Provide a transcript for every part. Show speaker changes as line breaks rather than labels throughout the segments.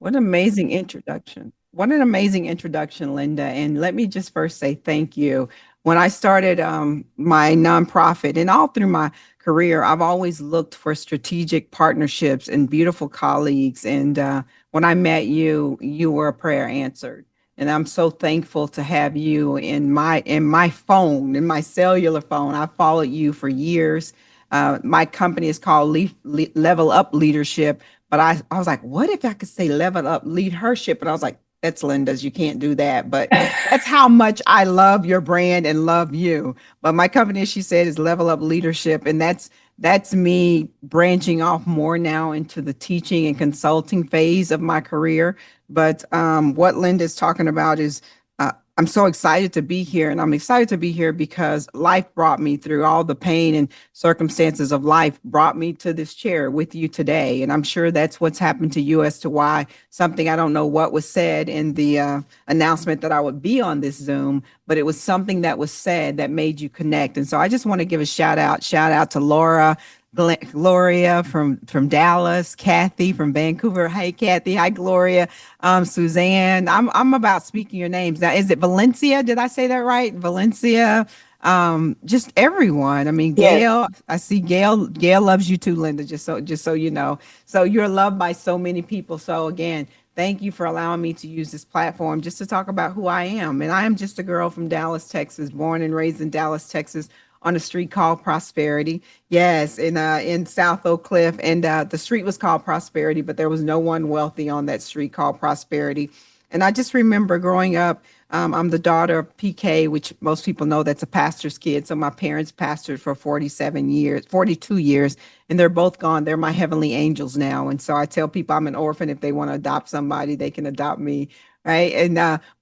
What an amazing introduction. What an amazing introduction, Linda. And let me just first say thank you. When I started my nonprofit and all through my career, I've always looked for strategic partnerships and beautiful colleagues. And when I met you, you were a prayer answered. And I'm so thankful to have you in my phone, in my cellular phone. I followed you for years. My company is called Level Up Leadership, but I was like, what if I could say level up, leadHERship? And I was like, that's Linda's. You can't do that. But that's how much I love your brand and love you. But my company, as she said, is Level Up Leadership. And that's me branching off more now into the teaching and consulting phase of my career. But what Linda's talking about is I'm so excited to be here. And I'm excited to be here because life brought me through all the pain and circumstances of life, brought me to this chair with you today. And I'm sure that's what's happened to you as to why something, I don't know what was said in the announcement that I would be on this Zoom, but it was something that was said that made you connect. And so I just want to give a shout out to Laura, Gloria from Dallas, Kathy from Vancouver. Hey, Kathy. Hi, Gloria. Suzanne. I'm about speaking your names now. Is it Valencia? Did I say that right? Valencia. Just everyone. I mean,
Yes.
Gail. I see Gail. Gail loves you too, Linda. Just so you know. So you're loved by so many people. So again, thank you for allowing me to use this platform just to talk about who I am. And I am just a girl from Dallas, Texas, born and raised in Dallas, Texas, on a street called Prosperity. Yes, in South Oak Cliff, and the street was called Prosperity, but there was no one wealthy on that street called Prosperity. And I just remember growing up. I'm the daughter of PK, which most people know that's a pastor's kid. So my parents pastored for 47 years, 42 years, and they're both gone. They're my heavenly angels now. And so I tell people I'm an orphan. If they want to adopt somebody, they can adopt me. Right. And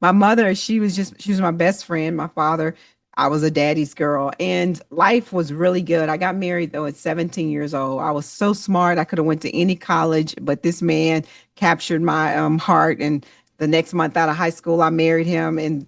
my mother, she was my best friend. My father, I was a daddy's girl, and life was really good. I got married though at 17 years old. I was so smart. I could have went to any college, but this man captured my heart. And the next month out of high school, I married him. And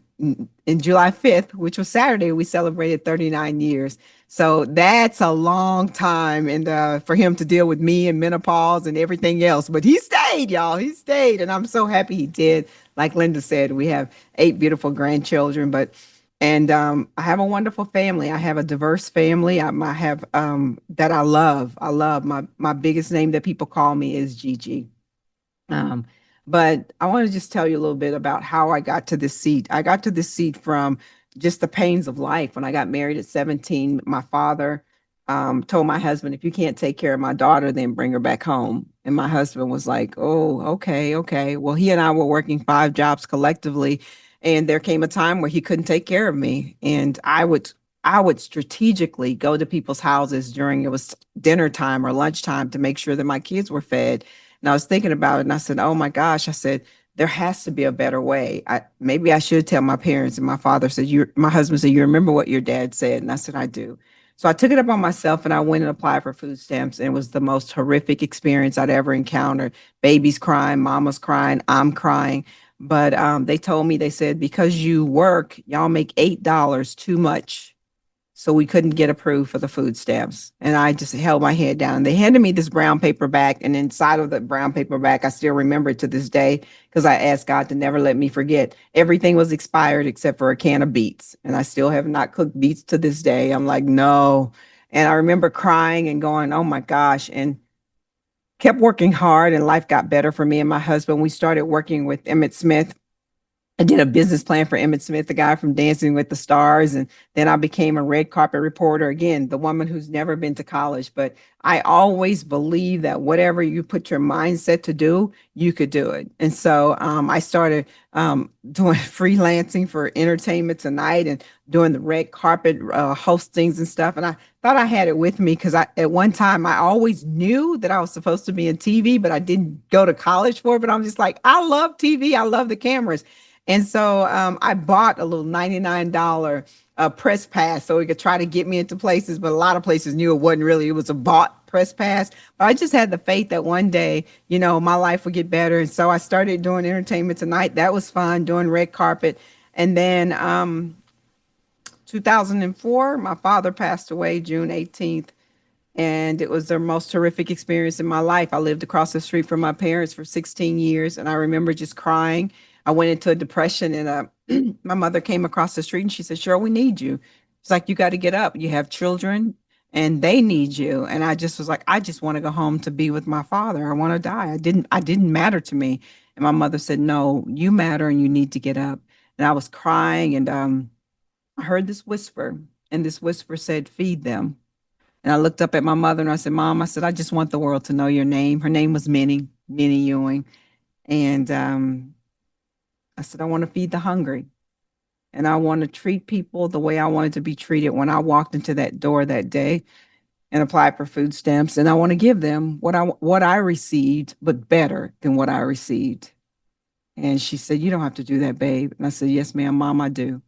in July 5th, which was Saturday, we celebrated 39 years. So that's a long time, and for him to deal with me and menopause and everything else. But he stayed, y'all. He stayed, and I'm so happy he did. Like Linda said, we have 8 beautiful grandchildren, but and I have a wonderful family. I have a diverse family. I have that I love. I love my biggest name that people call me is Gigi. Um, but I want to just tell you a little bit about how I got to this seat. I got to this seat from just the pains of life. When I got married at 17, my father told my husband, if you can't take care of my daughter, then bring her back home. And my husband was like, oh, okay, okay. Well, he and I were working 5 jobs collectively. And there came a time where he couldn't take care of me. And I would strategically go to people's houses during it was dinner time or lunchtime to make sure that my kids were fed. And I was thinking about it and I said, oh my gosh, I said, there has to be a better way. Maybe I should tell my parents. And my father said, my husband said, you remember what your dad said? And I said, I do. So I took it up on myself and I went and applied for food stamps. And it was the most horrific experience I'd ever encountered. Babies crying, mama's crying, I'm crying. But they told me, they said, because you work, y'all make $8 too much, so we couldn't get approved for the food stamps. And I just held my head down. They handed me this brown paper bag, and inside of the brown paper bag, I still remember it to this day because I asked God to never let me forget. Everything was expired except for a can of beets, and I still have not cooked beets to this day. I'm like, no. And I remember crying and going, oh my gosh. And kept working hard, and life got better for me and my husband. We started working with Emmett Smith. I did a business plan for Emmett Smith, the guy from Dancing with the Stars. And then I became a red carpet reporter. Again, the woman who's never been to college. But I always believe that whatever you put your mindset to do, you could do it. And so I started doing freelancing for Entertainment Tonight and doing the red carpet hostings and stuff. And I thought I had it with me because at one time I always knew that I was supposed to be in TV, but I didn't go to college for it. But I'm just like, I love TV. I love the cameras. And so I bought a little $99 press pass so it could try to get me into places, but a lot of places knew it wasn't really, it was a bought press pass. But I just had the faith that one day, my life would get better. And so I started doing Entertainment Tonight. That was fun, doing red carpet. And then 2004, my father passed away June 18th. And it was the most horrific experience in my life. I lived across the street from my parents for 16 years, and I remember just crying. I went into a depression, and my mother came across the street and she said, "Cheryl, we need you." It's like, you got to get up. You have children, and they need you. And I just was like, I just want to go home to be with my father. I want to die. I didn't matter to me. And my mother said, "No, you matter, and you need to get up." And I was crying, and I heard this whisper, and this whisper said, "Feed them." And I looked up at my mother and I said, "Mom," I said, "I just want the world to know your name." Her name was Minnie Ewing. And I said, "I want to feed the hungry. And I want to treat people the way I wanted to be treated when I walked into that door that day and applied for food stamps. And I want to give them what I received, but better than what I received." And she said, "You don't have to do that, babe." And I said, "Yes, ma'am, Mom, I do."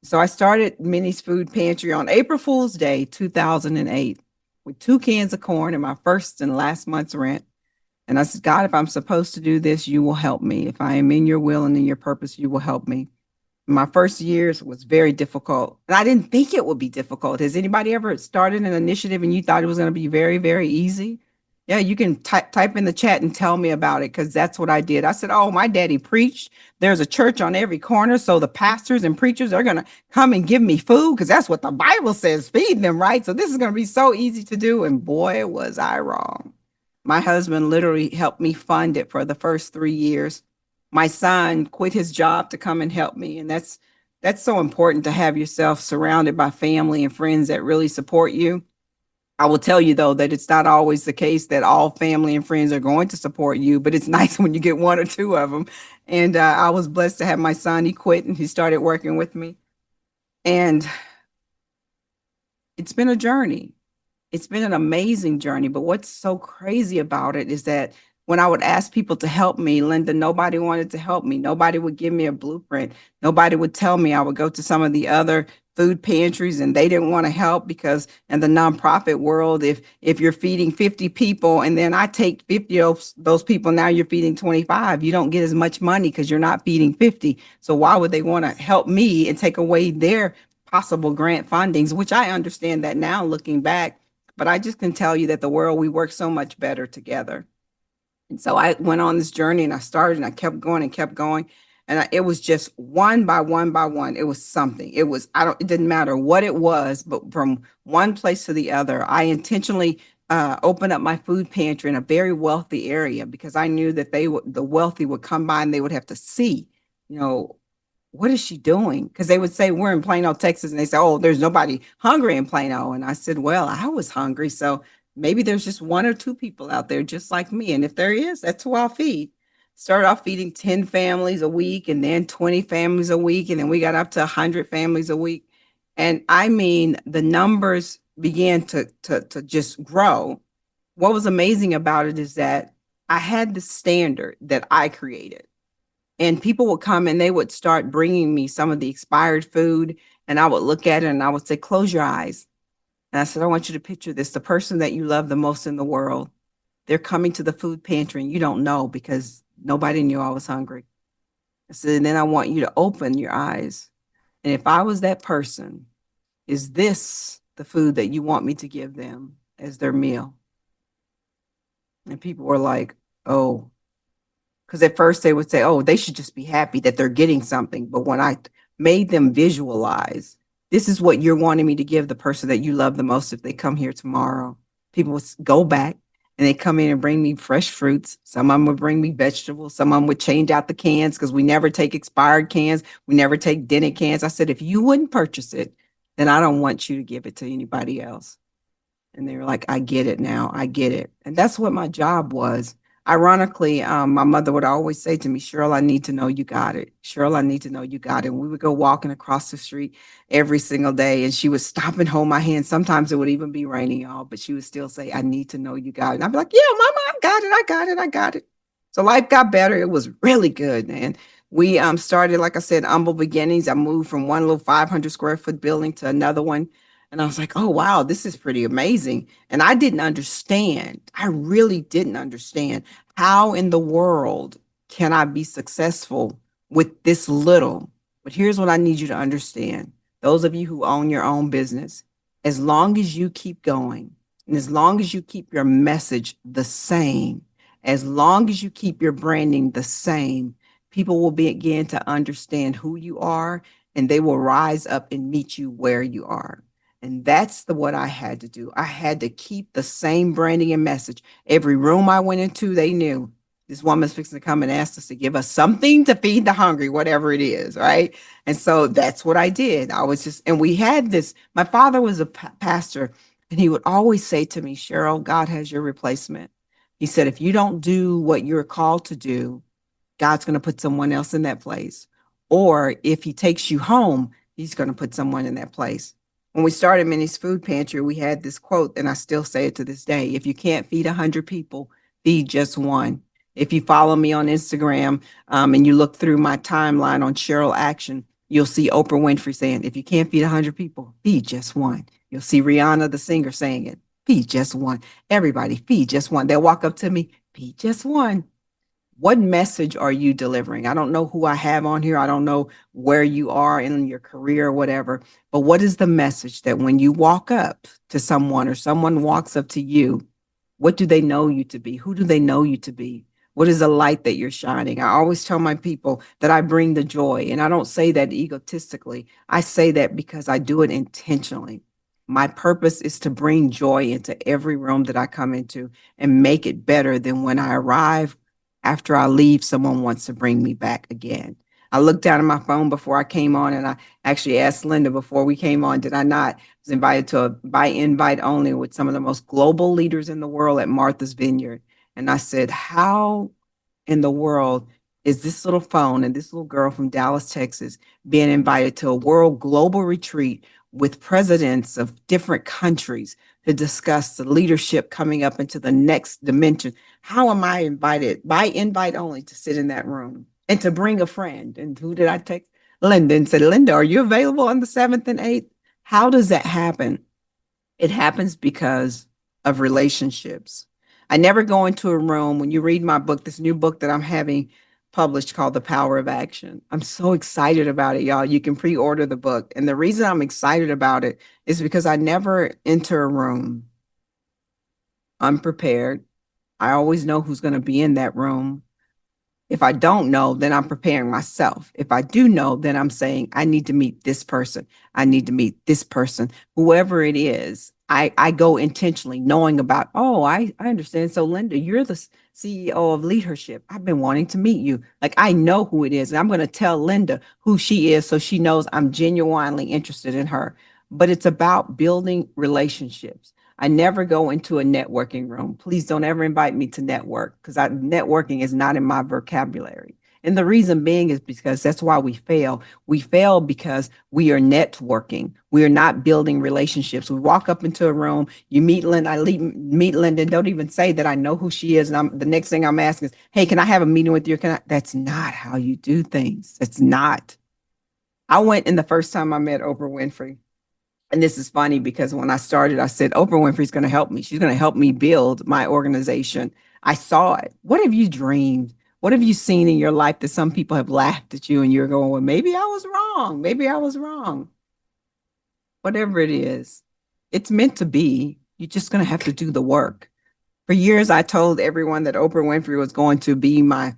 So I started Minnie's Food Pantry on April Fool's Day, 2008, with 2 cans of corn and my first and last month's rent. And I said, "God, if I'm supposed to do this, you will help me. If I am in your will and in your purpose, you will help me." My first years was very difficult. And I didn't think it would be difficult. Has anybody ever started an initiative and you thought it was going to be very, very easy? Yeah, you can type in the chat and tell me about it, because that's what I did. I said, "Oh, my daddy preached. There's a church on every corner. So the pastors and preachers are going to come and give me food, because that's what the Bible says, feed them, right? So this is going to be so easy to do." And boy, was I wrong. My husband literally helped me fund it for the first 3 years. My son quit his job to come and help me. And that's so important, to have yourself surrounded by family and friends that really support you. I will tell you, though, that it's not always the case that all family and friends are going to support you, but it's nice when you get one or two of them. And I was blessed to have my son. He quit and he started working with me. And it's been a journey. It's been an amazing journey. But what's so crazy about it is that when I would ask people to help me, Linda, nobody wanted to help me. Nobody would give me a blueprint. Nobody would tell me. I would go to some of the other food pantries and they didn't want to help, because in the nonprofit world, if you're feeding 50 people and then I take 50 of those people, now you're feeding 25, you don't get as much money because you're not feeding 50. So why would they want to help me and take away their possible grant fundings, which I understand that now looking back. But I just can tell you that the world, we work so much better together. And so I went on this journey and I started and I kept going and kept going. And it was just one by one by one. It was something. It didn't matter what it was, but from one place to the other, I intentionally opened up my food pantry in a very wealthy area, because I knew that the wealthy would come by and they would have to see, you know, what is she doing? Because they would say, "We're in Plano, Texas." And they say, "Oh, there's nobody hungry in Plano." And I said, "Well, I was hungry. So maybe there's just one or two people out there just like me. And if there is, that's who I'll feed." Started off feeding 10 families a week, and then 20 families a week. And then we got up to 100 families a week. And I mean, the numbers began to just grow. What was amazing about it is that I had the standard that I created, and people would come and they would start bringing me some of the expired food, and I would look at it and I would say, "Close your eyes." And I said, "I want you to picture this, the person that you love the most in the world, they're coming to the food pantry and you don't know, because nobody knew I was hungry." I said, "And then I want you to open your eyes. And if I was that person, is this the food that you want me to give them as their meal?" And people were like, "Oh." Because at first they would say, "Oh, they should just be happy that they're getting something." But when I made them visualize, this is what you're wanting me to give the person that you love the most if they come here tomorrow, people would go back and they come in and bring me fresh fruits. Some of them would bring me vegetables. Some of them would change out the cans, because we never take expired cans. We never take dented cans. I said, "If you wouldn't purchase it, then I don't want you to give it to anybody else." And they were like, "I get it now. I get it." And that's what my job was. Ironically, my mother would always say to me, "Cheryl, I need to know you got it. Cheryl, I need to know you got it." And we would go walking across the street every single day, and she would stop and hold my hand. Sometimes it would even be raining, y'all, but she would still say, "I need to know you got it." And I'd be like, "Yeah, Mama, I got it. I got it. I got it." So life got better. It was really good, man. We started, like I said, humble beginnings. I moved from one little 500 square foot building to another one. And I was like, "Oh, wow, this is pretty amazing." And I didn't understand. I really didn't understand, how in the world can I be successful with this little? But here's what I need you to understand. Those of you who own your own business, as long as you keep going, And as long as you keep your message the same, as long as you keep your branding the same, people will begin to understand who you are and they will rise up and meet you where you are. And that's what I had to do. I had to keep the same branding and message. Every room I went into, they knew this woman's fixing to come and ask us to give us something to feed the hungry, whatever it is, right? And so that's what I did. I was just, and we had this. My father was a pastor, and he would always say to me, Cheryl, God has your replacement. He said, if you don't do what you're called to do, God's going to put someone else in that place. Or if he takes you home, he's going to put someone in that place. When we started Minnie's Food Pantry, we had this quote, and I still say it to this day. If you can't feed 100 people, feed just one. If you follow me on Instagram and you look through my timeline on Cheryl Action, you'll see Oprah Winfrey saying, if you can't feed 100 people, feed just one. You'll see Rihanna, the singer, saying it, feed just one. Everybody, feed just one. They'll walk up to me, feed just one. What message are you delivering? I don't know who I have on here. I don't know where you are in your career or whatever, but what is the message that when you walk up to someone or someone walks up to you, what do they know you to be? Who do they know you to be? What is the light that you're shining? I always tell my people that I bring the joy, and I don't say that egotistically. I say that because I do it intentionally. My purpose is to bring joy into every room that I come into and make it better than when I arrive. After I leave, someone wants to bring me back again. I looked down at my phone before I came on, and I actually asked Linda before we came on, did I not? I was invited to a by invite only with some of the most global leaders in the world at Martha's Vineyard. And I said, how in the world is this little phone and this little girl from Dallas, Texas, being invited to a world global retreat with presidents of different countries to discuss the leadership coming up into the next dimension? How am I invited by invite only to sit in that room and to bring a friend? And who did I text? Linda, and said, Linda, are you available on the 7th and 8th? How does that happen? It happens because of relationships. I never go into a room. When you read my book, this new book that I'm having published called The Power of Action, I'm so excited about it, y'all. You can pre-order the book. And the reason I'm excited about it is because I never enter a room unprepared. I always know who's going to be in that room. If I don't know, then I'm preparing myself. If I do know, then I'm saying, I need to meet this person. I need to meet this person, whoever it is. I go intentionally knowing about, oh, I understand. So Linda, you're the CEO of leadHERship. I've been wanting to meet you. Like, I know who it is. And I'm going to tell Linda who she is so she knows I'm genuinely interested in her. But it's about building relationships. I never go into a networking room. Please don't ever invite me to network because networking is not in my vocabulary. And the reason being is because that's why we fail. We fail because we are networking. We are not building relationships. We walk up into a room, you meet Linda, meet Linda, and don't even say that I know who she is. And the next thing I'm asking is, hey, can I have a meeting with you? That's not how you do things. That's not. I went in the first time I met Oprah Winfrey. And this is funny because when I started, I said, Oprah Winfrey's going to help me. She's going to help me build my organization. I saw it. What have you dreamed? What have you seen in your life that some people have laughed at you and you're going, well, maybe I was wrong. Maybe I was wrong. Whatever it is, it's meant to be. You're just going to have to do the work. For years, I told everyone that Oprah Winfrey was going to be my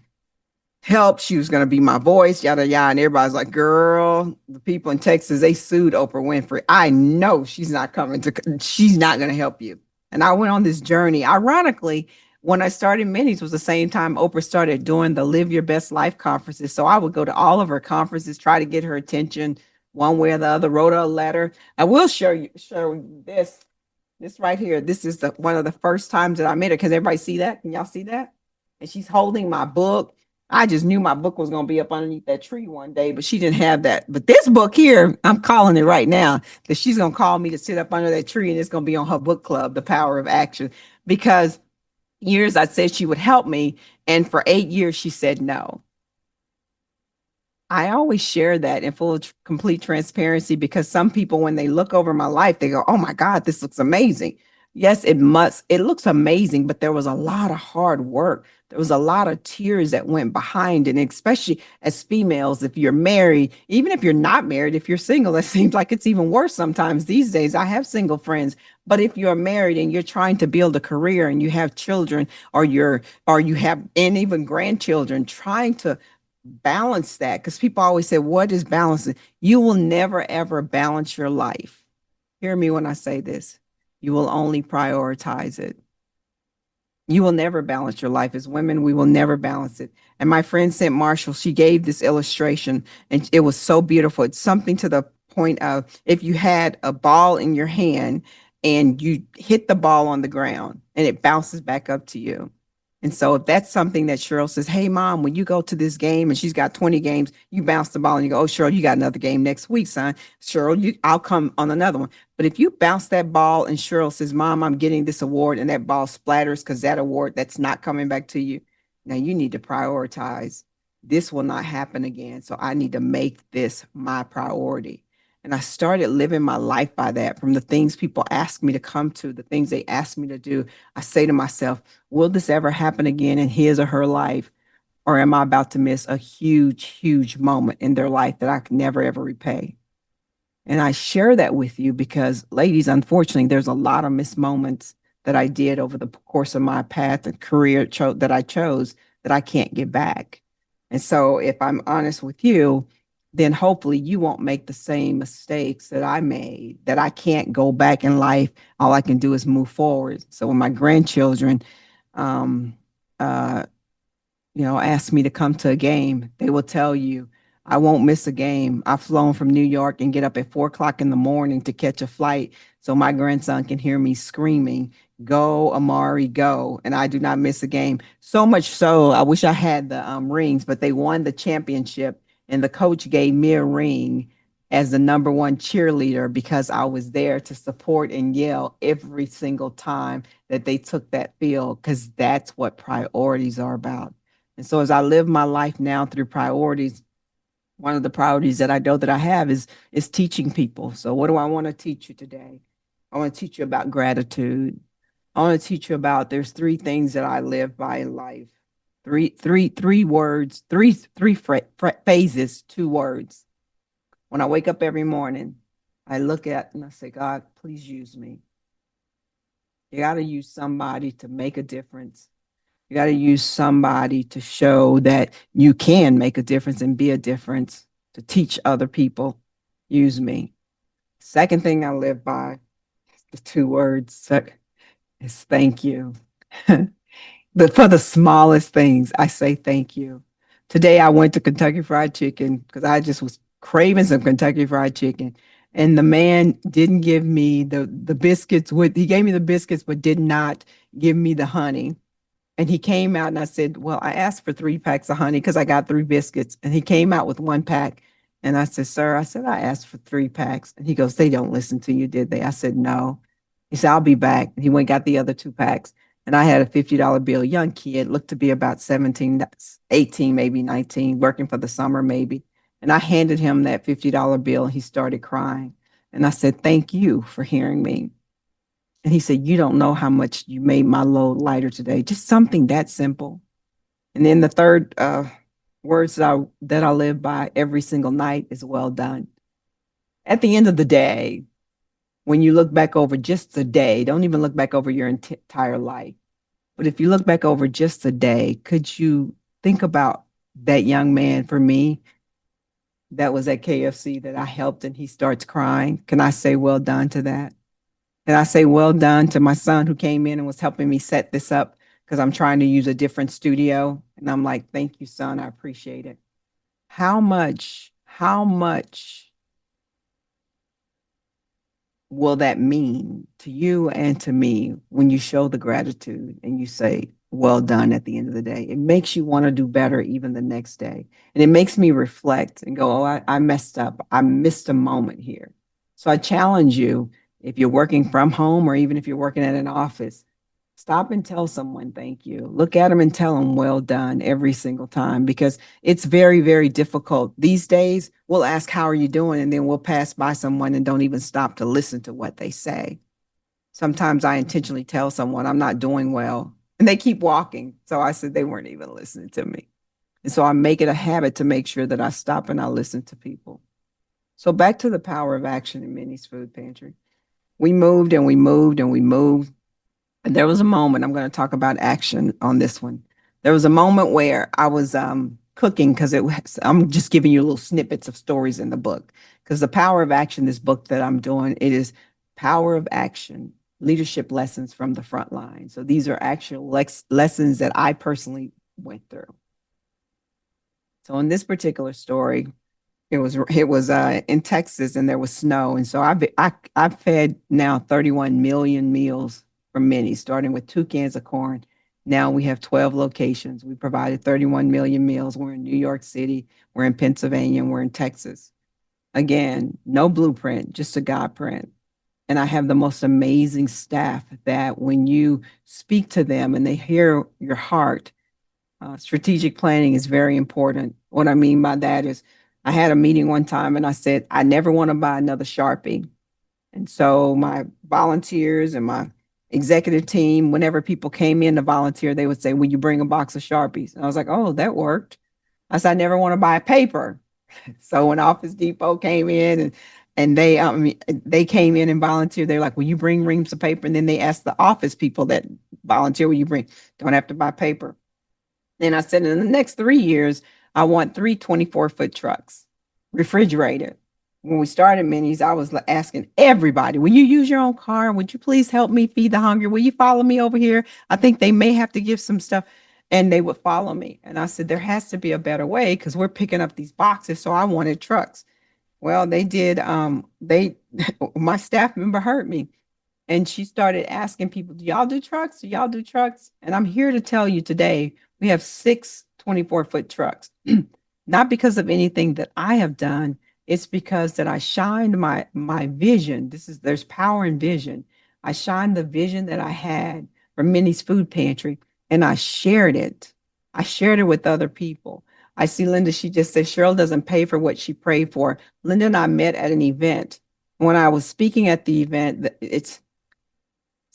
help. She was going to be my voice, yada, yada. And everybody's like, girl, the people in Texas, they sued Oprah Winfrey. I know she's not going to help you. And I went on this journey. Ironically, when I started Minnie's was the same time Oprah started doing the Live Your Best Life conferences. So I would go to all of her conferences, try to get her attention one way or the other, wrote her a letter. I will show you this right here. This is one of the first times that I met her. Can everybody see that? Can y'all see that? And she's holding my book. I just knew my book was going to be up underneath that tree one day, but she didn't have that. But this book here, I'm calling it right now that she's going to call me to sit up under that tree and it's going to be on her book club, The Power of Action. Because years I said she would help me. And for 8 years, she said no. I always share that in full complete transparency because some people, when they look over my life, they go, oh my God, this looks amazing. Yes, it looks amazing, but there was a lot of hard work. There was a lot of tears that went behind it, and especially as females, if you're married, even if you're not married, if you're single, it seems like it's even worse sometimes these days. I have single friends, But if you're married and you're trying to build a career and you have children or you have and even grandchildren, trying to balance that, because people always say, what is balancing? You will never ever balance your life. Hear me when I say this. You will only prioritize it. You will never balance your life. As women, we will never balance it. And my friend St. Marshall, she gave this illustration and it was so beautiful. It's something to the point of if you had a ball in your hand and you hit the ball on the ground and it bounces back up to you. And so if that's something that Cheryl says, hey, mom, when you go to this game and she's got 20 games, you bounce the ball and you go, oh, Cheryl, you got another game next week, son. Cheryl, I'll come on another one. But if you bounce that ball and Cheryl says, mom, I'm getting this award, and that ball splatters because that award, that's not coming back to you. Now you need to prioritize. This will not happen again. So I need to make this my priority. And I started living my life by that. From the things people ask me to come to, the things they ask me to do, I say to myself, will this ever happen again in his or her life? Or am I about to miss a huge, huge moment in their life that I can never, ever repay? And I share that with you because, ladies, unfortunately, there's a lot of missed moments that I did over the course of my path and career that I chose that I can't get back. And so, if I'm honest with you, then hopefully you won't make the same mistakes that I made, that I can't go back in life. All I can do is move forward. So, when my grandchildren, um, uh, ask me to come to a game, they will tell you, I won't miss a game. I've flown from New York and get up at 4 o'clock in the morning to catch a flight so my grandson can hear me screaming, go, Amari, go. And I do not miss a game. So much so, I wish I had the rings, but they won the championship and the coach gave me a ring as the number one cheerleader because I was there to support and yell every single time that they took that field, because that's what priorities are about. And so as I live my life now through priorities, one of the priorities that I know that I have is teaching people. So what do I want to teach you today? I want to teach you about gratitude. I want to teach you about there's three things that I live by in life. Three words, three phases, two words. When I wake up every morning, I look at and I say, God, please use me. You got to use somebody to make a difference. You got to use somebody to show that you can make a difference and be a difference, to teach other people. Use me. Second thing I live by, the two words, is thank you. But for the smallest things, I say thank you. Today I went to Kentucky Fried Chicken because I just was craving some Kentucky Fried Chicken. And the man didn't give me the biscuits he gave me the biscuits, but did not give me the honey. And he came out and I said, well, I asked for 3 packs of honey because I got 3 biscuits. And he came out with 1 pack. And I said, sir, I said, I asked for 3 packs. And he goes, they don't listen to you, did they? I said, no. He said, I'll be back. And he went and got the other 2 packs. And I had a $50 bill, young kid, looked to be about 17, 18, maybe 19, working for the summer, maybe. And I handed him that $50 bill and he started crying. And I said, thank you for hearing me. And he said, you don't know how much you made my load lighter today. Just something that simple. And then the third words that I live by every single night is well done. At the end of the day, when you look back over just a day, don't even look back over your entire life. But if you look back over just a day, could you think about that young man for me that was at KFC that I helped and he starts crying? Can I say well done to that? And I say, well done to my son who came in and was helping me set this up because I'm trying to use a different studio. And I'm like, thank you, son. I appreciate it. How much will that mean to you and to me when you show the gratitude and you say, well done at the end of the day? It makes you want to do better even the next day. And it makes me reflect and go, oh, I messed up. I missed a moment here. So I challenge you, if you're working from home or even if you're working at an office, stop and tell someone thank you. Look at them and tell them well done every single time, because it's very, very difficult. These days, we'll ask, how are you doing? And then we'll pass by someone and don't even stop to listen to what they say. Sometimes I intentionally tell someone I'm not doing well and they keep walking. So I said they weren't even listening to me. And so I make it a habit to make sure that I stop and I listen to people. So back to the power of action in Minnie's Food Pantry. we moved and we moved and we moved. And there was a moment, I'm going to talk about action on this one. There was a moment where I was cooking because I'm just giving you little snippets of stories in the book. Because the power of action, this book that I'm doing, it is power of action, leadership lessons from the front line. So these are actual lessons that I personally went through. So in this particular story, it was in Texas and there was snow, and so I've fed now 31 million meals from Minnie, starting with 2 cans of corn. Now we have 12 locations. We provided 31 million meals. We're in New York City, we're in Pennsylvania, and we're in Texas. Again, no blueprint, just a God print. And I have the most amazing staff that when you speak to them and they hear your heart, strategic planning is very important. What I mean by that is, I had a meeting one time and I said, I never want to buy another Sharpie. And so my volunteers and my executive team, whenever people came in to volunteer, they would say, will you bring a box of Sharpies? And I was like, oh, that worked. I said, I never want to buy paper. So when Office Depot came in and they came in and volunteered, they're like, will you bring reams of paper? And then they asked the office people that volunteer, will you bring? Don't have to buy paper. And I said, in the next 3 years, I want three 24-foot trucks, refrigerated. When we started Minis, I was asking everybody, will you use your own car? Would you please help me feed the hungry? Will you follow me over here? I think they may have to give some stuff. And they would follow me. And I said, there has to be a better way because we're picking up these boxes. So I wanted trucks. Well, they did. My staff member heard me and she started asking people, do y'all do trucks? Do y'all do trucks? And I'm here to tell you today, we have 6 24-foot trucks. Not because of anything that I have done. It's because that I shined my vision. There's power in vision. I shined the vision that I had for Minnie's Food Pantry and I shared it. I shared it with other people. I see Linda, she just said Cheryl doesn't pay for what she prayed for. Linda and I met at an event. When I was speaking at the event, it's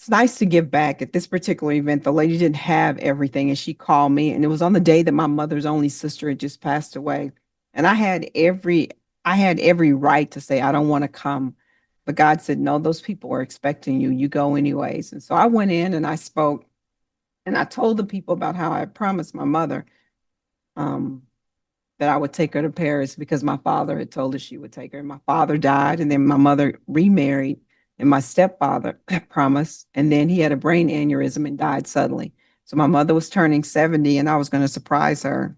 nice to give back. At this particular event, the lady didn't have everything, and she called me, and it was on the day that my mother's only sister had just passed away. And I had every right to say I don't want to come, but God said no. Those people are expecting you. You go anyways. And so I went in and I spoke, and I told the people about how I promised my mother um, that I would take her to Paris because my father had told her she would take her. And my father died, and then my mother remarried, and my stepfather promised, and then he had a brain aneurysm and died suddenly. So my mother was turning 70, and I was going to surprise her.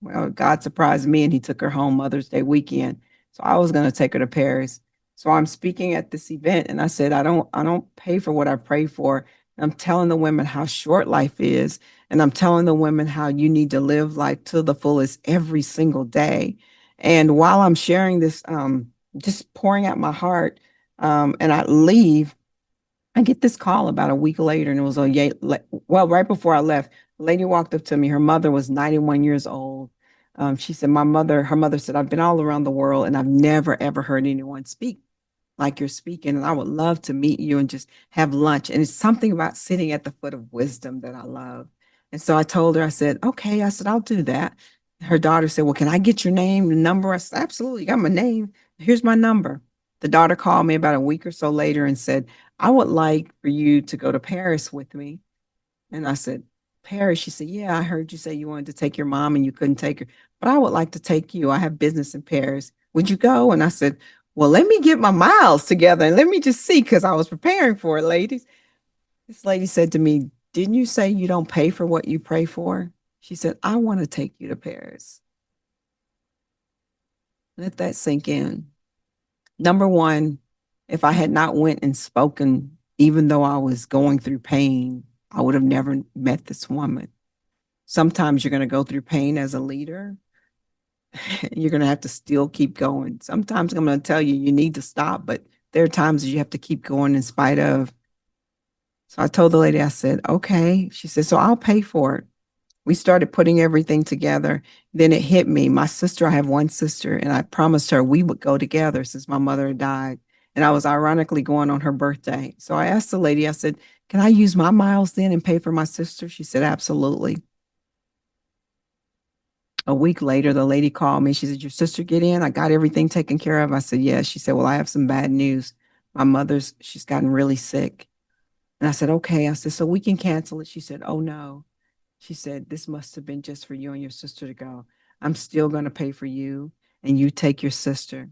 Well, God surprised me, and he took her home Mother's Day weekend. So I was going to take her to Paris. So I'm speaking at this event, and I said, I don't pay for what I pray for. I'm telling the women how short life is, and I'm telling the women how you need to live life to the fullest every single day. And while I'm sharing this, just pouring out my heart, and I leave, I get this call about a week later, and it was well, right before I left, a lady walked up to me. Her mother was 91 years old. She said, her mother said, I've been all around the world and I've never, ever heard anyone speak like you're speaking. And I would love to meet you and just have lunch. And it's something about sitting at the foot of wisdom that I love. And so I told her, I said, okay, I said, I'll do that. Her daughter said, well, can I get your name and number? I said, absolutely, you got my name. Here's my number. The daughter called me about a week or so later and said, I would like for you to go to Paris with me. And I said, Paris? She said, yeah, I heard you say you wanted to take your mom and you couldn't take her, but I would like to take you. I have business in Paris. Would you go? And I said, well, let me get my miles together and let me just see, because I was preparing for it, ladies. This lady said to me, didn't you say you don't pay for what you pray for? She said, I want to take you to Paris. Let that sink in. Number one, if I had not went and spoken, even though I was going through pain, I would have never met this woman. Sometimes you're going to go through pain as a leader. You're going to have to still keep going. Sometimes I'm going to tell you, you need to stop, but there are times that you have to keep going in spite of. So I told the lady, I said, okay. She said, so I'll pay for it. We started putting everything together. Then it hit me. My sister, I have one sister, and I promised her we would go together since my mother had died. And I was ironically going on her birthday. So I asked the lady, I said, can I use my miles then and pay for my sister? She said, absolutely. A week later, the lady called me. She said, your sister get in? I got everything taken care of. I said, yes. She said, well, I have some bad news. she's gotten really sick. And I said, okay. I said, so we can cancel it. She said, oh no. She said, this must have been just for you and your sister to go. I'm still going to pay for you and you take your sister.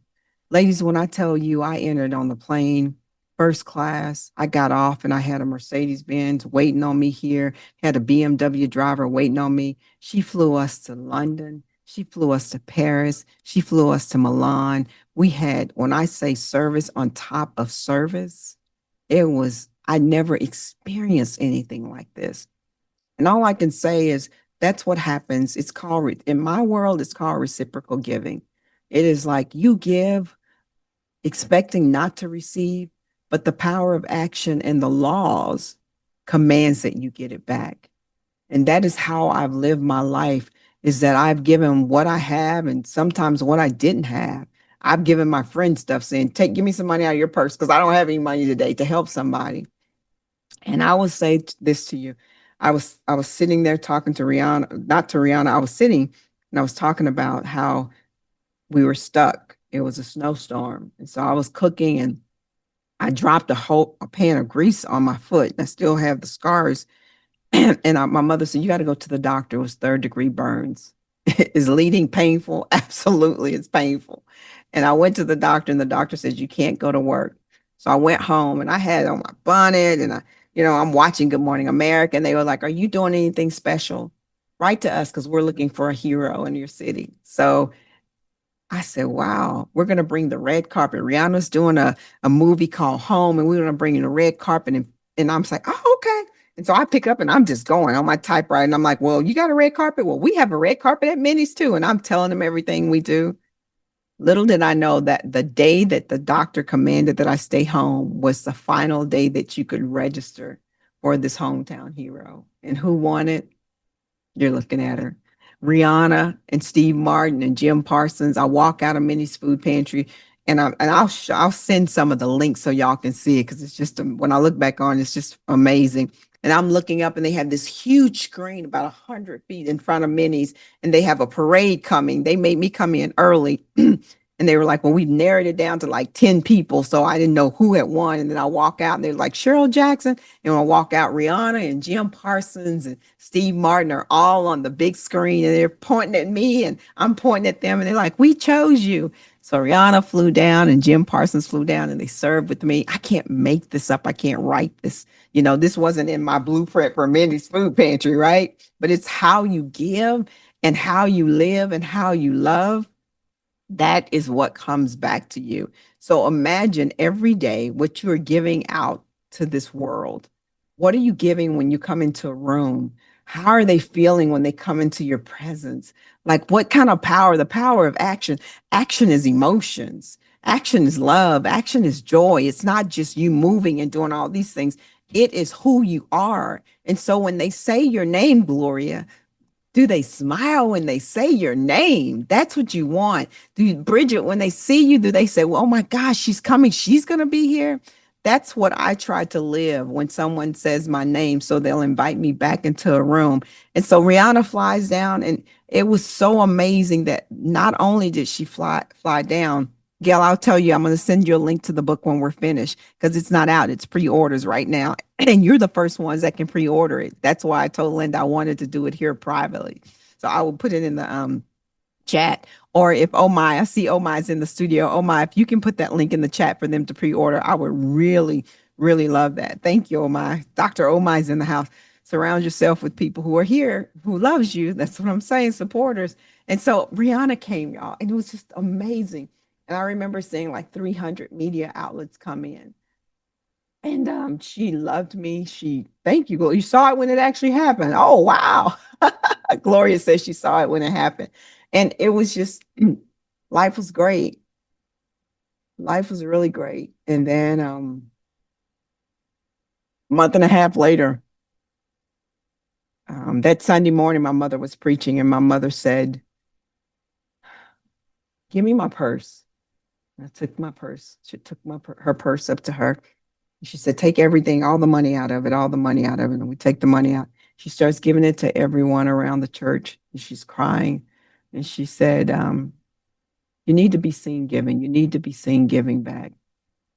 Ladies, when I tell you I entered on the plane, first class, I got off and I had a Mercedes Benz waiting on me here, had a BMW driver waiting on me. She flew us to London. She flew us to Paris. She flew us to Milan. We had, when I say service on top of service, I never experienced anything like this. And all I can say is that's what happens. It's called, in my world, it's called reciprocal giving. It is like you give expecting not to receive, but the power of action and the laws commands that you get it back. And that is how I've lived my life, is that I've given what I have and sometimes what I didn't have. I've given my friend stuff saying, give me some money out of your purse because I don't have any money today to help somebody. And I will say this to you. I was sitting there talking to Rihanna, not to Rihanna. I was sitting and I was talking about how we were stuck. It was a snowstorm. And so I was cooking and I dropped a pan of grease on my foot. And I still have the scars. My mother said, you got to go to the doctor. It was 3rd-degree burns. Is leading painful? Absolutely, it's painful. And I went to the doctor and the doctor says, you can't go to work. So I went home and I had on my bonnet and I'm watching Good Morning America. And they were like, are you doing anything special? Write to us because we're looking for a hero in your city. So I said, wow, we're going to bring the red carpet. Rihanna's doing a movie called Home, and we're going to bring in the red carpet. And I'm like, oh, okay. And so I pick up and I'm just going on my typewriter. And I'm like, well, you got a red carpet? Well, we have a red carpet at Minnie's too. And I'm telling them everything we do. Little did I know that the day that the doctor commanded that I stay home was the final day that you could register for this hometown hero. And who won it? You're looking at her. Rihanna and Steve Martin and Jim Parsons. I walk out of Minnie's Food Pantry and I'll send some of the links so y'all can see it because it's just when I look back on it's just amazing. And I'm looking up and they have this huge screen about 100 feet in front of Minnie's and they have a parade coming. They made me come in early. And they were like, well, we narrowed it down to like 10 people. So I didn't know who had won. And then I walk out and they're like, Cheryl Jackson. And when I walk out, Rihanna and Jim Parsons and Steve Martin are all on the big screen and they're pointing at me and I'm pointing at them. And they're like, we chose you. So Rihanna flew down and Jim Parsons flew down and they served with me. I can't make this up. I can't write this. This wasn't in my blueprint for Minnie's Food Pantry, right? But it's how you give and how you live and how you love. That is what comes back to you. So imagine every day what you are giving out to this world. What are you giving when you come into a room? How are they feeling when they come into your presence? Like what kind of power? The power of action. Action is emotions. Action is love. Action is joy. It's not just you moving and doing all these things. It is who you are. And so when they say your name, Gloria, do they smile when they say your name? That's what you want. Bridget, when they see you, do they say, well, oh my gosh, she's coming. She's going to be here. That's what I try to live when someone says my name. So they'll invite me back into a room. And so Rihanna flies down and it was so amazing that not only did she fly down, Gail, I'll tell you, I'm going to send you a link to the book when we're finished because it's not out. It's pre-orders right now. And you're the first ones that can pre-order it. That's why I told Linda I wanted to do it here privately. So I will put it in the chat. Or if I see is in the studio. If you can put that link in the chat for them to pre-order, I would really, really love that. Thank you, Dr. is in the house. Surround yourself with people who are here, who loves you. That's what I'm saying, supporters. And so Rihanna came, y'all, and it was just amazing. And I remember seeing like 300 media outlets come in. And she loved me. Thank you. You saw it when it actually happened. Oh, wow. Gloria says she saw it when it happened. And it was just, life was great. Life was really great. And then a month and a half later, that Sunday morning, my mother was preaching and my mother said, give me my purse. I took my purse. She took her purse up to her. She said, take everything, all the money out of it, all the money out of it. And we take the money out. She starts giving it to everyone around the church. And she's crying. And she said, you need to be seen giving. You need to be seen giving back.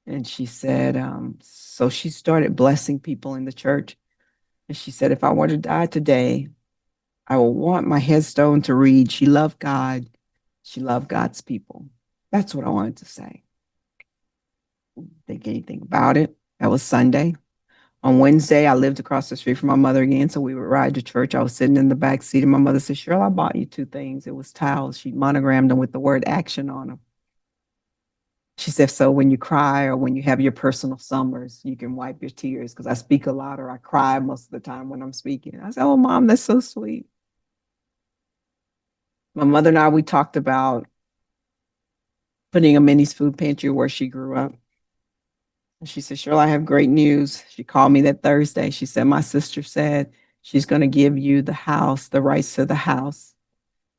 And she said, so she started blessing people in the church. And she said, if I were to die today, I will want my headstone to read, she loved God. She loved God's people. That's what I wanted to say. Didn't think anything about it. That was Sunday. On Wednesday, I lived across the street from my mother again, so we would ride to church. I was sitting in the back seat, and my mother said, Cheryl, I bought you two things. It was towels. She monogrammed them with the word action on them. She said, so when you cry or when you have your personal summers, you can wipe your tears because I speak a lot or I cry most of the time when I'm speaking. I said, oh, Mom, that's so sweet. My mother and I, we talked about putting a Minnie's food pantry where she grew up. And she said, Cheryl, I have great news. She called me that Thursday. She said, my sister said she's going to give you the house, the rights to the house,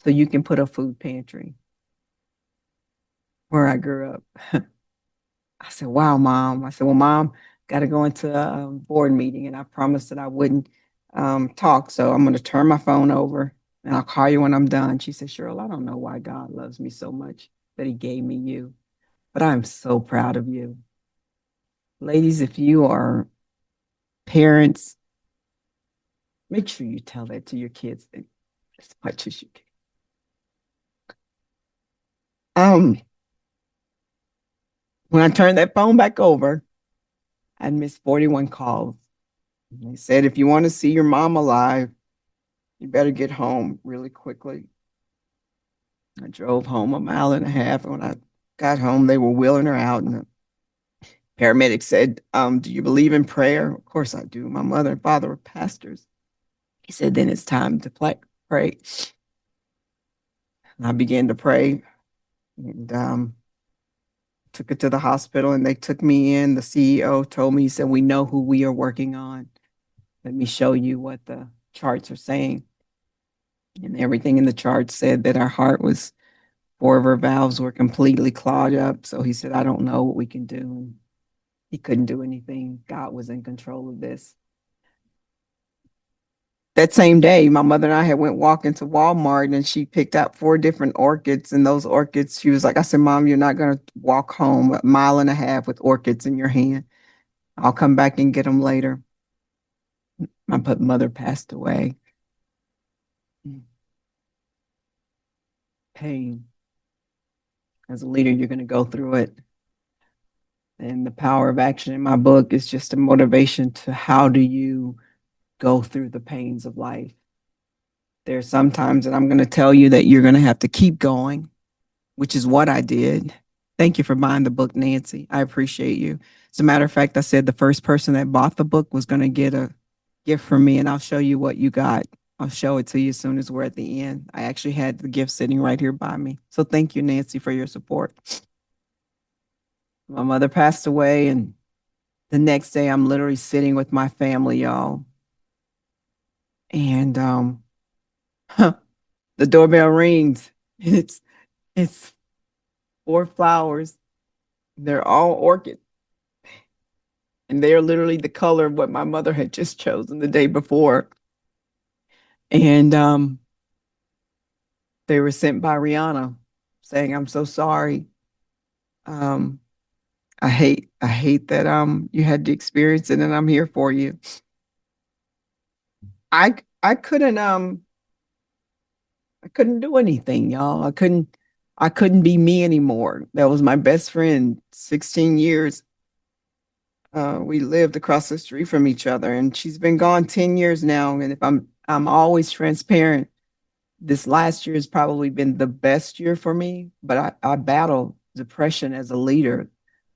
so you can put a food pantry where I grew up. I said, wow, Mom. I said, well, Mom, got to go into a board meeting, and I promised that I wouldn't talk. So I'm going to turn my phone over and I'll call you when I'm done. She said, Cheryl, I don't know why God loves me so much that he gave me you, but I'm so proud of you. Ladies, if you are parents, make sure you tell that to your kids as much as you can. When I turned that phone back over, I missed 41 calls. They said, if you want to see your mom alive, you better get home really quickly. I drove home a mile and a half. And when I got home, they were wheeling her out. And the paramedic said, do you believe in prayer? Of course I do. My mother and father were pastors. He said, then it's time to pray. And I began to pray and took it to the hospital, and they took me in. The CEO told me, he said, we know who we are working on. Let me show you what the charts are saying. And everything in the chart said that our heart was, 4 of her valves were completely clogged up. So he said, I don't know what we can do. And he couldn't do anything. God was in control of this. That same day, my mother and I had went walking to Walmart, and she picked out 4 different orchids. And those orchids, she was like, I said, Mom, you're not going to walk home a mile and a half with orchids in your hand. I'll come back and get them later. My mother passed away. Pain. As a leader, you're going to go through it. And the power of action in my book is just a motivation to how do you go through the pains of life. There's some times that I'm going to tell you that you're going to have to keep going, which is what I did. Thank you for buying the book, Nancy. I appreciate you. As a matter of fact, I said the first person that bought the book was going to get a gift from me, and I'll show you what you got. I'll show it to you as soon as we're at the end. I actually had the gift sitting right here by me. So thank you, Nancy, for your support. My mother passed away, and the next day I'm literally sitting with my family, y'all. And the doorbell rings. It's 4 flowers. They're all orchid. And they're literally the color of what my mother had just chosen the day before. And they were sent by Rihanna saying, I'm so sorry. I hate that you had to experience it, and I'm here for you. I I couldn't I couldn't do anything, y'all. I couldn't be me anymore. That was my best friend, 16 years. We lived across the street from each other, and she's been gone 10 years now. And if I'm always transparent, this last year has probably been the best year for me, but I battled depression as a leader.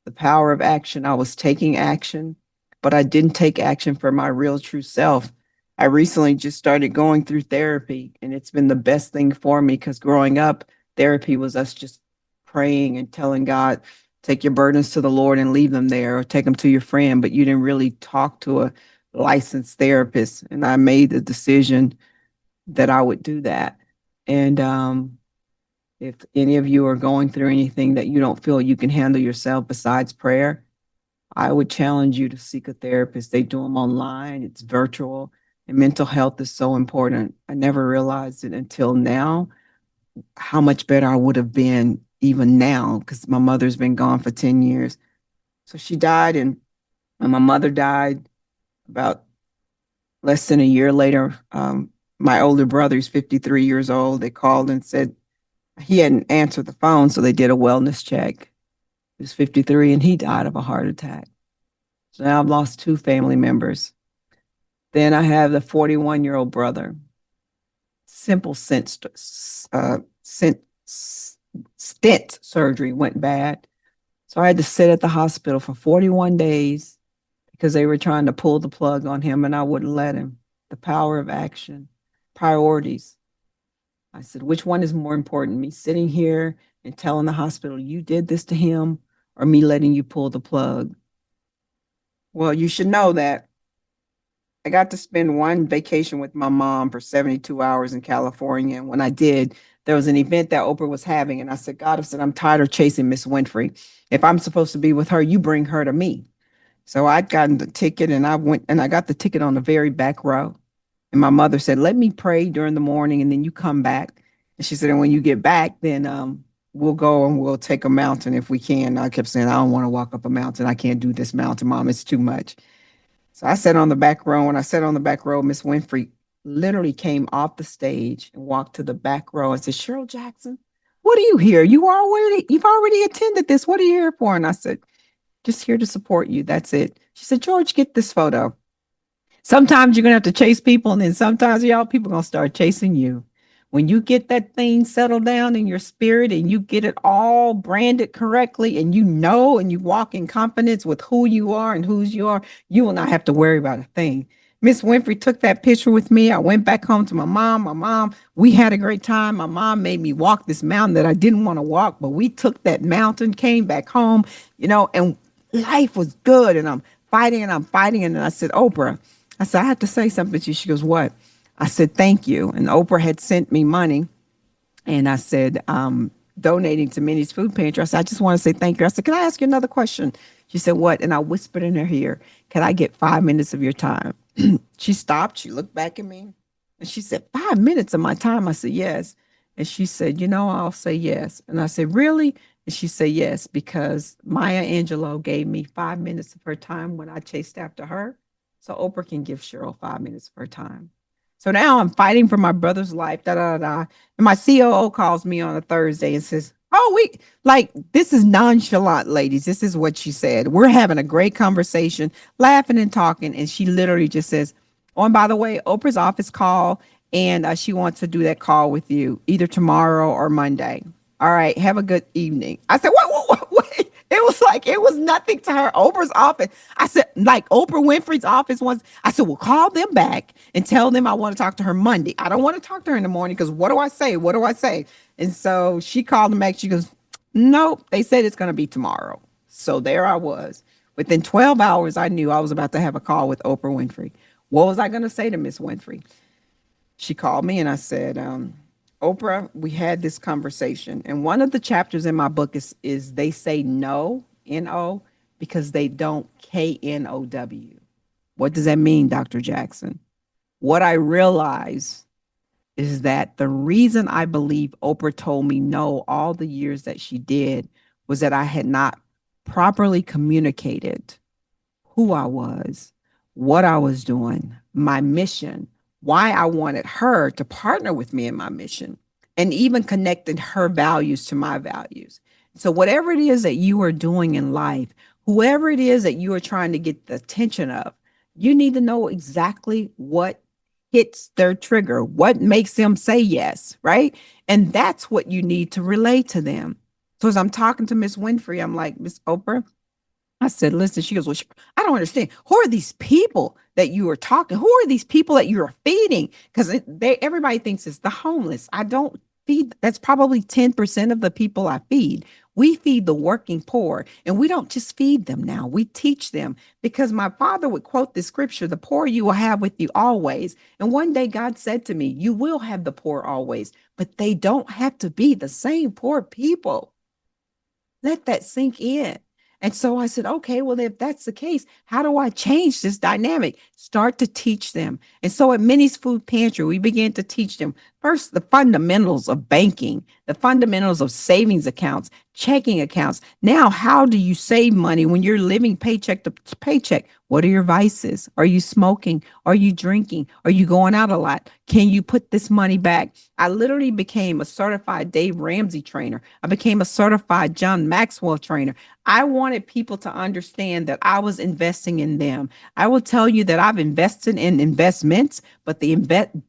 The power of action. I was taking action, but I didn't take action for my real true self. I recently just started going through therapy, and it's been the best thing for me because growing up, therapy was us just praying and telling God, take your burdens to the Lord and leave them there, or take them to your friend, but you didn't really talk to a licensed therapist. And I made the decision that I would do that. And if any of you are going through anything that you don't feel you can handle yourself besides prayer, I would challenge you to seek a therapist. They do them online, it's virtual, and mental health is so important. I never realized it until now how much better I would have been even now because my mother's been gone for 10 years. So she died, and when my mother died about less than a year later, my older brother, he's 53 years old, they called and said he hadn't answered the phone, so they did a wellness check. He was 53 and he died of a heart attack. So now I've lost two family members. Then I have the 41-year-old brother. Simple stent surgery went bad. So I had to sit at the hospital for 41 days because they were trying to pull the plug on him and I wouldn't let him. The power of action, priorities. I said, which one is more important? Me sitting here and telling the hospital, you did this to him, or me letting you pull the plug? Well, you should know that I got to spend one vacation with my mom for 72 hours in California. And when I did, there was an event that Oprah was having. And I said, God, I said, I'm tired of chasing Miss Winfrey. If I'm supposed to be with her, you bring her to me. So I'd gotten the ticket and I went and I got the ticket on the very back row. And my mother said, let me pray during the morning and then you come back. And she said, and when you get back, then we'll go and we'll take a mountain if we can. I kept saying, I don't want to walk up a mountain. I can't do this mountain, Mom. It's too much. So I sat on the back row. When I sat on the back row, Miss Winfrey literally came off the stage and walked to the back row and said, Cheryl Jackson, what are you here? You've already attended this. What are you here for? And I said, just here to support you. That's it. She said, George, get this photo. Sometimes you're gonna have to chase people, and then sometimes y'all people gonna start chasing you. When you get that thing settled down in your spirit and you get it all branded correctly and you know and you walk in confidence with who you are and whose you are, you will not have to worry about a thing. Miss Winfrey took that picture with me. I went back home to my mom. My mom, we had a great time. My mom made me walk this mountain that I didn't want to walk, but we took that mountain, came back home, and life was good. And I'm fighting and I'm fighting. And I said, Oprah, I said, I have to say something to you. She goes, what? I said, thank you. And Oprah had sent me money. And I said, donating to Minnie's Food Pantry. I said, I just want to say thank you. I said, can I ask you another question? She said, what? And I whispered in her ear, can I get 5 minutes of your time? She stopped. She looked back at me and she said, 5 minutes of my time? I said, yes. And she said, I'll say yes. And I said, really? And she said, yes, because Maya Angelou gave me 5 minutes of her time when I chased after her. So Oprah can give Cheryl 5 minutes of her time. So now I'm fighting for my brother's life, da da da. And my COO calls me on a Thursday and says, oh, this is nonchalant, ladies. This is what she said. We're having a great conversation, laughing and talking. And she literally just says, oh, and by the way, Oprah's office call, and she wants to do that call with you either tomorrow or Monday. All right, have a good evening. I said, what? It was like, it was nothing to her. Oprah's office. I said, like Oprah Winfrey's office was, I said, well, call them back and tell them I want to talk to her Monday. I don't want to talk to her in the morning because what do I say? What do I say? And so she called them back. She goes, nope, they said it's going to be tomorrow. So there I was. Within 12 hours, I knew I was about to have a call with Oprah Winfrey. What was I going to say to Miss Winfrey? She called me and I said, Oprah, we had this conversation. And one of the chapters in my book is they say no, N-O, because they don't K-N-O-W. What does that mean, Dr. Jackson? What I realize is that the reason I believe Oprah told me no all the years that she did was that I had not properly communicated who I was, what I was doing, my mission, why I wanted her to partner with me in my mission, and even connected her values to my values. So, whatever it is that you are doing in life, whoever it is that you are trying to get the attention of, you need to know exactly what hits their trigger, what makes them say yes, right? And that's what you need to relay to them. So, as I'm talking to Miss Winfrey, I'm like, Miss Oprah, I said, listen, she goes, well, I don't understand. Who are these people that you are talking? Who are these people that you're feeding? Because everybody thinks it's the homeless. I don't feed. That's probably 10% of the people I feed. We feed the working poor, and we don't just feed them now. We teach them, because my father would quote this scripture, the poor you will have with you always. And one day God said to me, you will have the poor always, but they don't have to be the same poor people. Let that sink in. And so I said, okay, well, if that's the case, how do I change this dynamic? Start to teach them. And so at Minnie's Food Pantry, we began to teach them first the fundamentals of banking, the fundamentals of savings accounts, checking accounts. Now, how do you save money when you're living paycheck to paycheck? What are your vices? Are you smoking? Are you drinking? Are you going out a lot? Can you put this money back? I literally became a certified Dave Ramsey trainer. I became a certified John Maxwell trainer. I wanted people to understand that I was investing in them. I will tell you that I've invested in investments, but the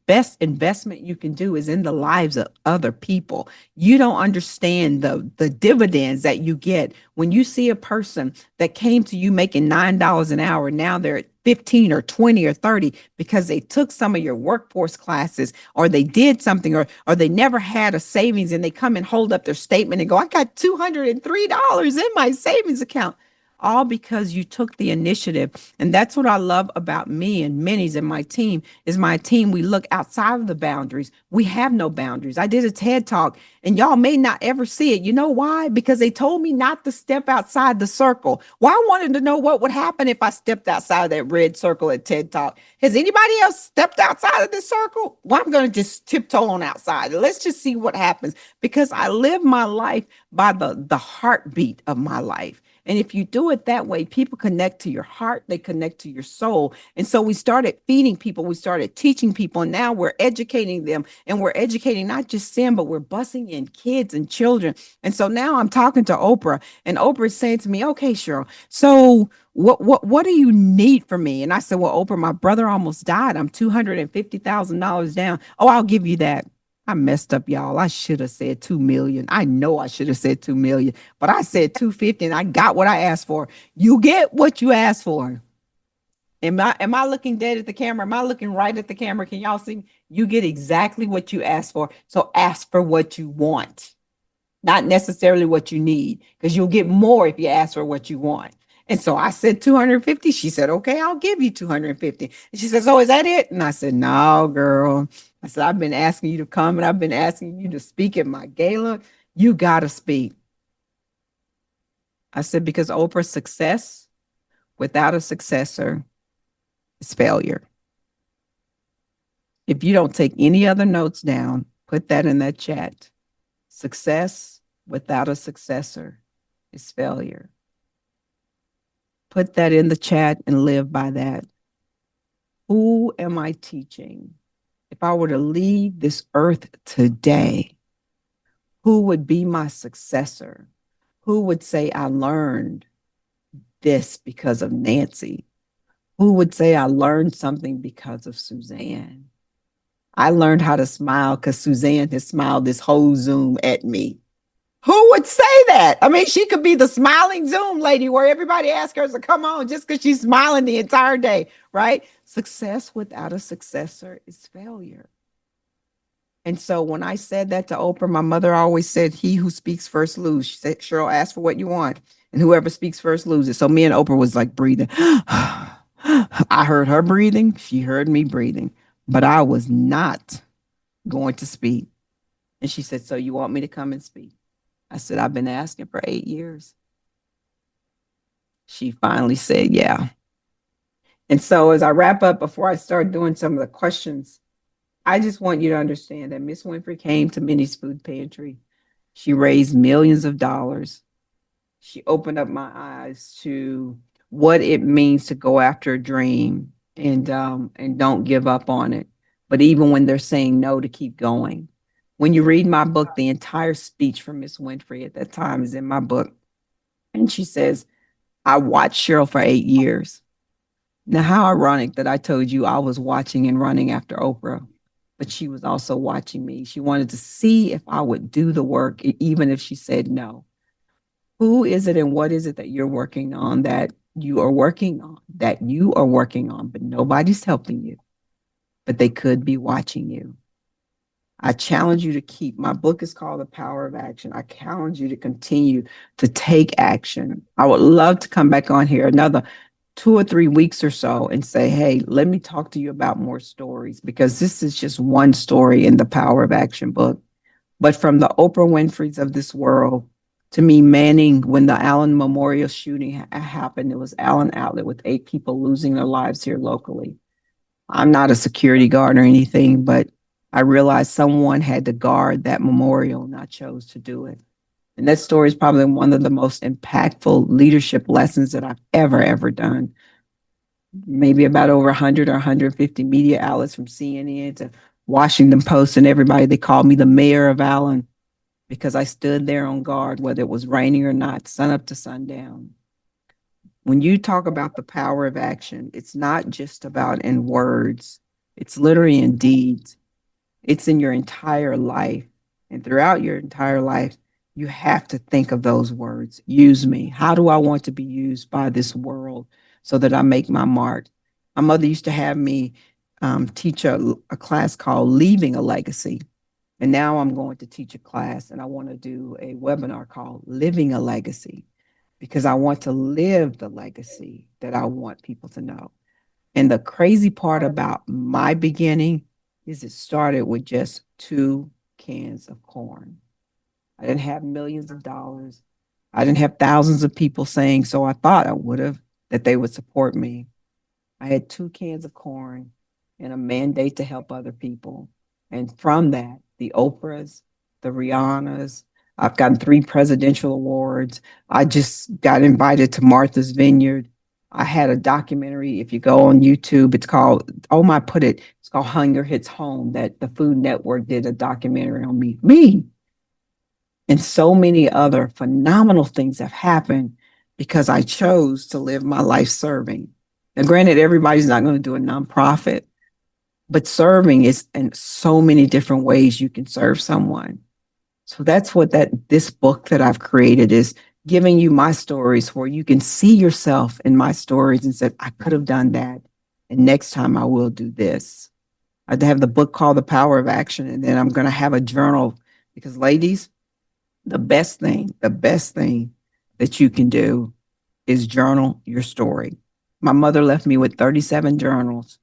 best investment you can do is in the lives of other people. You don't understand the dividends that you get when you see a person that came to you making $9 an hour. Now they're at 15 or 20 or 30 because they took some of your workforce classes, or they did something, or they never had a savings, and they come and hold up their statement and go, I got $203 in my savings account. All because you took the initiative. And that's what I love about me and Minnie's and my team. Is my team, we look outside of the boundaries. We have no boundaries. I did a TED talk, and y'all may not ever see it. You know why? Because they told me not to step outside the circle. Well, I wanted to know what would happen if I stepped outside of that red circle at TED talk. Has anybody else stepped outside of this circle? Well, I'm going to just tiptoe on outside. Let's just see what happens, because I live my life by the heartbeat of my life. And if you do it that way, people connect to your heart, they connect to your soul. And so we started feeding people, we started teaching people, and now we're educating them, and we're educating not just them, but we're busing in kids and children. And so now I'm talking to Oprah, and Oprah is saying to me, okay, Cheryl, so what do you need from me? And I said, well, Oprah, my brother almost died. I'm $250,000 down. Oh, I'll give you that. I messed up, y'all. I should have said 2 million. I know I should have said 2 million, but I said 250 and I got what I asked for. You get what you asked for. Am I looking dead at the camera? Am I looking right at the camera? Can y'all see? You get exactly what you asked for. So ask for what you want, not necessarily what you need, because you'll get more if you ask for what you want. And so I said 250. She said, okay, I'll give you 250. And she says, oh, is that it? And I said, no, girl. I said, I've been asking you to come, and I've been asking you to speak at my gala. You got to speak. I said, because Oprah's success without a successor is failure. If you don't take any other notes down, put that in that chat. Success without a successor is failure. Put that in the chat and live by that. Who am I teaching? If I were to leave this earth today, who would be my successor? Who would say, I learned this because of Nancy? Who would say, I learned something because of Suzanne? I learned how to smile because Suzanne has smiled this whole Zoom at me. Who would say that? I mean, she could be the smiling Zoom lady where everybody asks her to come on just because she's smiling the entire day, right? Success without a successor is failure. And so when I said that to Oprah, my mother always said, he who speaks first loses. She said, Cheryl, ask for what you want, and whoever speaks first loses. So me and Oprah was like breathing. I heard her breathing. She heard me breathing, but I was not going to speak. And she said, so you want me to come and speak? I said, I've been asking for 8 years. She finally said, yeah. And so as I wrap up, before I start doing some of the questions, I just want you to understand that Miss Winfrey came to Minnie's Food Pantry. She raised millions of dollars. She opened up my eyes to what it means to go after a dream and don't give up on it. But even when they're saying no, to keep going. When you read my book, the entire speech from Miss Winfrey at that time is in my book. And she says, I watched Cheryl for 8 years. Now, how ironic that I told you I was watching and running after Oprah, but she was also watching me. She wanted to see if I would do the work, even if she said no. Who is it and what is it that you're working on, but nobody's helping you, but they could be watching you? I challenge you to keep, my book is called The Power of Action. I challenge you to continue to take action. I would love to come back on here another 2 or 3 weeks or so and say, hey, let me talk to you about more stories, because this is just one story in the Power of Action book. But from the Oprah Winfreys of this world To me, Manning, when the Allen Memorial shooting happened, it was Allen Outlet with 8 people losing their lives here locally. I'm not a security guard or anything, but I realized someone had to guard that memorial, and I chose to do it. And that story is probably one of the most impactful leadership lessons that I've ever done. Maybe about over 100 or 150 media outlets from CNN to Washington Post and everybody, they called me the mayor of Allen because I stood there on guard, whether it was raining or not, sun up to sundown. When you talk about the power of action, it's not just about in words, it's literally in deeds. It's in your entire life. And throughout your entire life, you have to think of those words. Use me. How do I want to be used by this world so that I make my mark? My mother used to have me teach a class called Leaving a Legacy. And now I'm going to teach a class and I want to do a webinar called Living a Legacy because I want to live the legacy that I want people to know. And the crazy part about my beginning is it started with just 2 cans of corn. I didn't have millions of dollars. I didn't have thousands of people saying, so I thought I would have, that they would support me. I had 2 cans of corn and a mandate to help other people. And from that, the Oprahs, the Rihannas, I've gotten 3 presidential awards. I just got invited to Martha's Vineyard. I had a documentary. If you go on YouTube, it's called, oh my, put it, it's called Hunger Hits Home, that the Food Network did a documentary on me. And so many other phenomenal things have happened because I chose to live my life serving. Now, granted, everybody's not going to do a nonprofit, but serving is in so many different ways you can serve someone. So that's what this book that I've created is, giving you my stories where you can see yourself in my stories and say, I could have done that. And next time I will do this. I have the book called The Power of Action. And then I'm going to have a journal because ladies, the best thing that you can do is journal your story. My mother left me with 37 journals.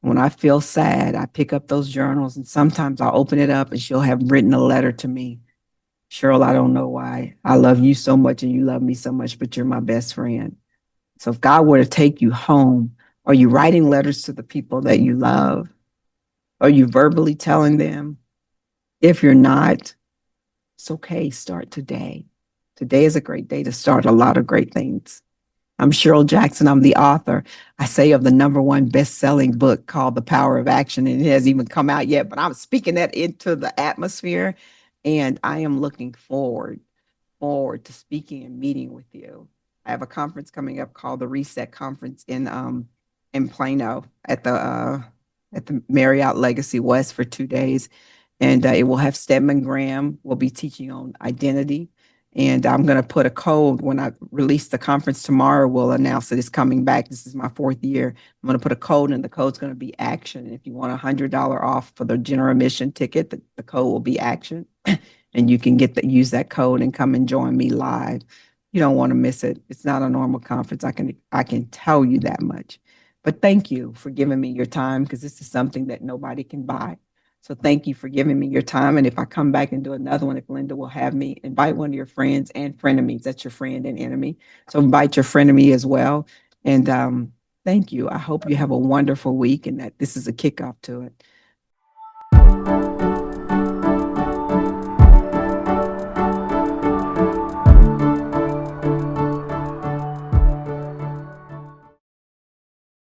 When I feel sad, I pick up those journals and sometimes I'll open it up and she'll have written a letter to me. Cheryl, I don't know why. I love you so much and you love me so much, but you're my best friend. So if God were to take you home, are you writing letters to the people that you love? Are you verbally telling them? If you're not, it's okay. Start today. Today is a great day to start a lot of great things. I'm Cheryl Jackson. I'm the author, I say, of the #1 best-selling book called The Power of Action. And it hasn't even come out yet, but I'm speaking that into the atmosphere. And I am looking forward to speaking and meeting with you. I have a conference coming up called the Reset Conference in Plano at the Marriott Legacy West for 2 days. And it will have Stedman Graham will be teaching on identity. And I'm going to put a code when I release the conference tomorrow. We'll announce that it's coming back. This is my 4th year. I'm going to put a code, and the code's going to be action. And if you want $100 off for the general admission ticket, the code will be action. And you can use that code and come and join me live. You don't want to miss it. It's not a normal conference. I can tell you that much. But thank you for giving me your time because this is something that nobody can buy. So thank you for giving me your time. And if I come back and do another one, if Linda will have me, invite one of your friends and frenemies. That's your friend and enemy. So invite your frenemy as well. And thank you. I hope you have a wonderful week and that this is a kickoff to it.